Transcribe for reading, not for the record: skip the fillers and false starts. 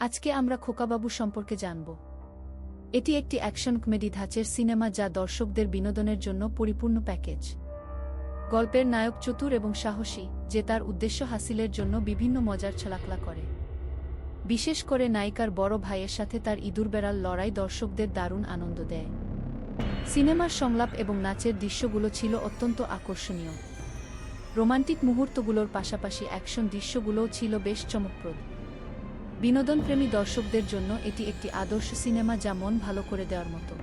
আজকে আমরা খোকাবাবু সম্পর্কে জানব। এটি একটি অ্যাকশন কমেডি ধাঁচের সিনেমা যা দর্শকদের বিনোদনের জন্য পরিপূর্ণ প্যাকেজ। গল্পের নায়ক চতুর এবং সাহসী, যে তার উদ্দেশ্য হাসিলের জন্য বিভিন্ন মজার ছলাকলা করে। বিশেষ করে নায়িকার বড় ভাইয়ের সাথে তার ইঁদুরবেড়াল লড়াই দর্শকদের দারুণ আনন্দ দেয়। সিনেমার সংলাপ এবং নাচের দৃশ্যগুলো ছিল অত্যন্ত আকর্ষণীয়। রোমান্টিক মুহূর্তগুলোর পাশাপাশি অ্যাকশন দৃশ্যগুলোও ছিল বেশ চমকপ্রদ। বিনোদনপ্রেমী দর্শকদের জন্য এটি একটি আদর্শ সিনেমা যা মন ভালো করে দেওয়ার মতো।